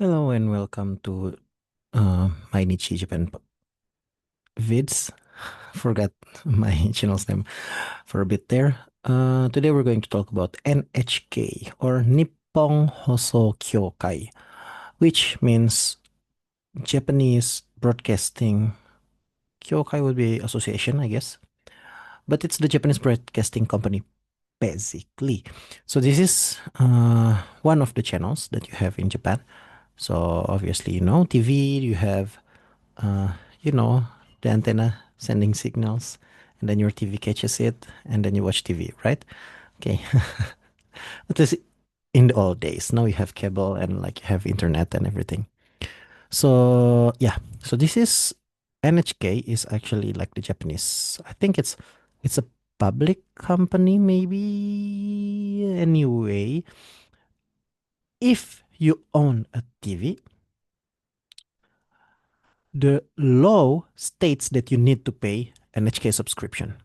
Hello and welcome to my Nichi Japan vids. Forgot my channel's name for a bit there. Today we're going to talk about NHK or Nippon Hoso Kyokai, which means Japanese Broadcasting Kyokai would be association, I guess. But it's the Japanese Broadcasting Company, basically. So this is one of the channels that you have in Japan. So obviously, TV, you have uh, you know, the antenna sending signals, and then your TV catches it, and then you watch TV, right? Okay. At least in the old days. Now you have cable and like you have internet and everything. So yeah. So this is NHK is actually like the Japanese. I think it's a public company, maybe. Anyway, if you own a TV, the law states that you need to pay NHK subscription.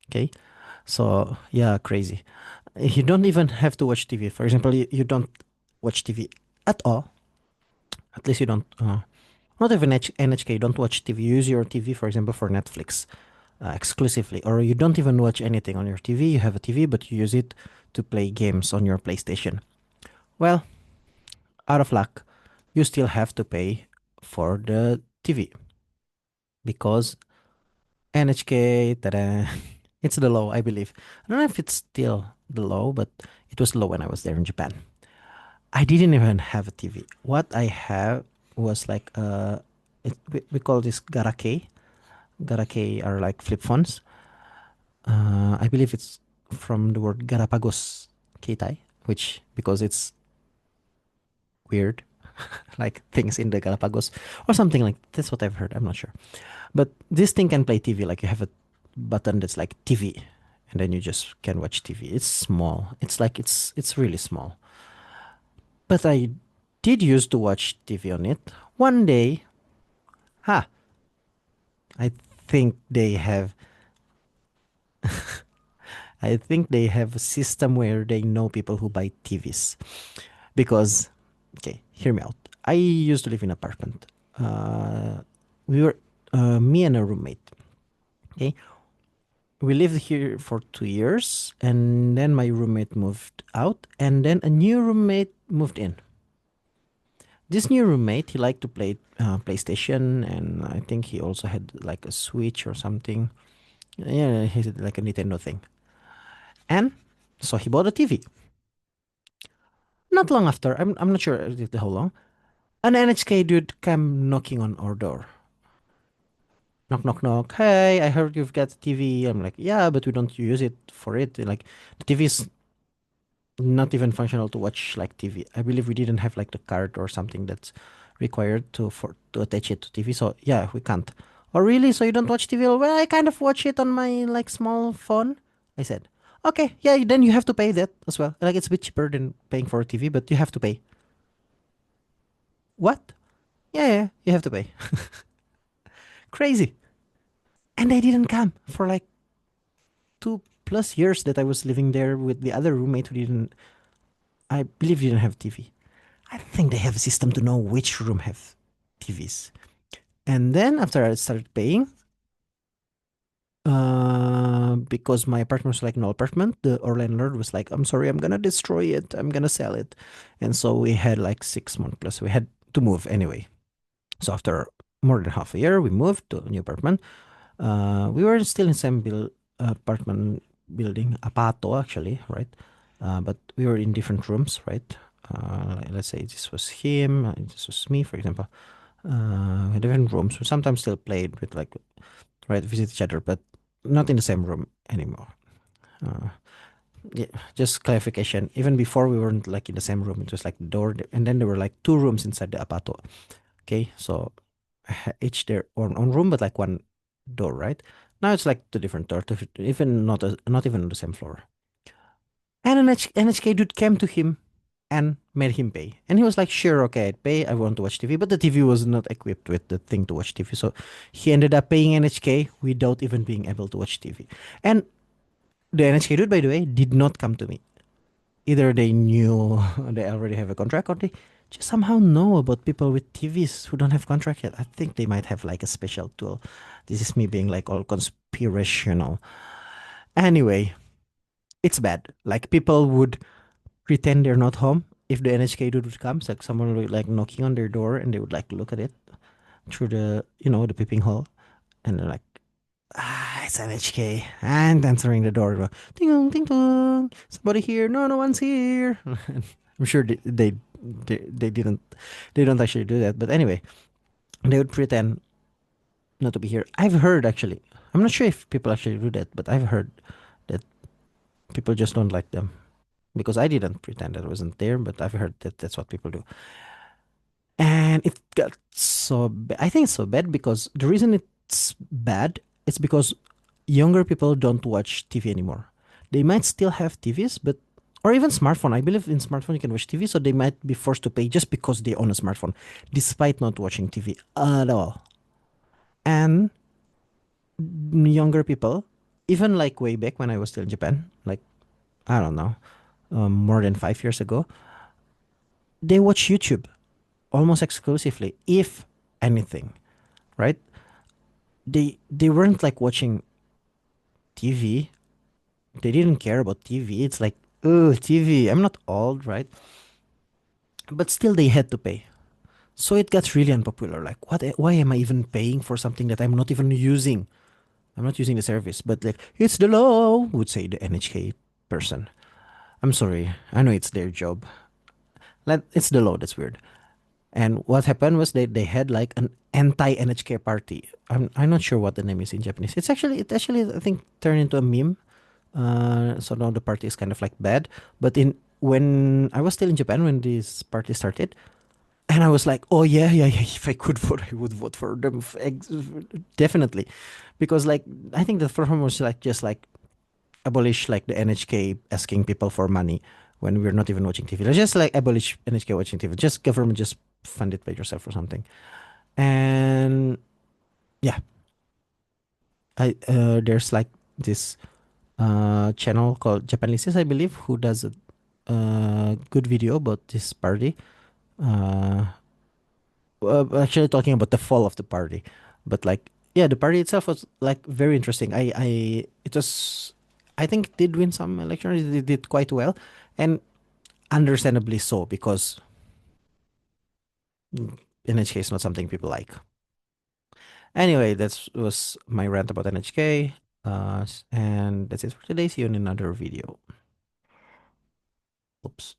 Okay. So yeah, crazy. You don't even have to watch TV. For example, you don't watch TV at all. At least you don't. Not even NHK. You don't watch TV. You use your TV, for example, for Netflix exclusively, or you don't even watch anything on your TV. You have a TV, but you use it to play games on your PlayStation. Well, out of luck, you still have to pay for the TV because NHK. Ta-da, it's the law, I believe. I don't know if it's still the law, but it was low when I was there in Japan. I didn't even have a TV. What I have was like we call this garake. Garake are like flip phones. I believe it's from the word Galapagos Keitai, which because it's weird, like things in the Galapagos or something like that's what I've heard. I'm not sure, but this thing can play TV. Like you have a button that's like TV, and then you just can watch TV. It's small. It's like it's really small. But I did used to watch TV on it. One day, ha, I think they have I think they have a system where they know people who buy TVs. Because okay, hear me out. I used to live in an apartment. Uh we were me and a roommate. Okay. We lived here for 2 years and then my roommate moved out and then a new roommate moved in. This new roommate, he liked to play PlayStation, and I think he also had like a Switch or something. Yeah, he had like a Nintendo thing. And so he bought a TV. Not long after, I'm not sure how long, an NHK dude came knocking on our door. Knock, knock, knock. Hey, I heard you've got a TV. I'm like, yeah, but we don't use it for it. Like, the TV is not even functional to watch like TV. I believe we didn't have like the card or something that's required to attach it to TV. So yeah, we can't. Oh really? So you don't watch TV? Well, I kind of watch it on my like small phone. I said, okay, yeah, then you have to pay that as well. Like it's a bit cheaper than paying for a TV, but you have to pay. What? Yeah, yeah, you have to pay. Crazy. And they didn't come for like 2+ years that I was living there with the other roommate who didn't. I believe didn't have TV. I think they have a system to know which room have TVs. And then after I started paying, because my apartment was like an apartment, our landlord was like, "I'm sorry, I'm gonna destroy it. I'm gonna sell it." And so we had like 6 months plus. We had to move anyway. So after more than half a year, we moved to a new apartment. We were still in the same apartment building, apato actually, right? But we were in different rooms, right? Let's say this was him, this was me, for example. In different rooms. We sometimes still played with like, right, visit each other, but not in the same room anymore. Uh, yeah, just clarification. Even before we weren't like in the same room, it was like the door, and then there were like two rooms inside the apato. Okay, so each their own room, but like one door, right? Now it's like two different doors, even not even on the same floor. And an NHK dude came to him and made him pay. And he was like, sure, okay, I'd pay. I want to watch TV. But the TV was not equipped with the thing to watch TV. So he ended up paying NHK without even being able to watch TV. And the NHK dude, by the way, did not come to me. Either they knew they already have a contract or just somehow know about people with TVs who don't have contract yet. I think they might have like a special tool. This is me being like all conspirational. Anyway, it's bad. Like people would pretend they're not home if the NHK dude would come. Like someone would like knocking on their door and they would like look at it through the the peeping hole and they're like, ah, it's NHK and answering the door. Ding dong, ding dong. Somebody here? No, no one's here. I'm sure they didn't they don't actually do that. But anyway, they would pretend not to be here. I've heard actually. I'm not sure if people actually do that, but I've heard that people just don't like them because I didn't pretend that I wasn't there, but I've heard that that's what people do. And it got I think it's so bad because the reason it's bad is because younger people don't watch TV anymore. They might still have TVs, but or even smartphone. I believe in smartphone you can watch TV, so they might be forced to pay just because they own a smartphone, despite not watching TV at all. And younger people, even like way back when I was still in Japan, like I don't know, more than 5 years ago, they watch YouTube almost exclusively, if anything, right? They weren't like watching TV. They didn't care about TV. It's like, oh, TV. I'm not old, right? But still, they had to pay. So it got really unpopular. Like, what? Why am I even paying for something that I'm not even using? I'm not using the service. But like, it's the law, would say the NHK person. I'm sorry. I know it's their job. Like, it's the law. That's weird. And what happened was they had like an anti NHK party. I'm not sure what the name is in Japanese. It actually I think turned into a meme. So now the party is kind of like bad. But in when I was still in Japan when this party started, and I was like, oh yeah, yeah, yeah. If I could vote, I would vote for them definitely, because like I think the first one was like just like abolish like the NHK asking people for money when we're not even watching TV. Let's just like abolish NHK watching TV. Just government just fund it by yourself or something. And yeah, I there's like this channel called Japanese, I believe, who does a good video about this party. Uh, Actually talking about the fall of the party, but like yeah, the party itself was like very interesting. It was I think it did win some elections. It did quite well, and understandably so because NHK is not something people like. Anyway, that was my rant about NHK. And that's it for today. See you in another video. Oops.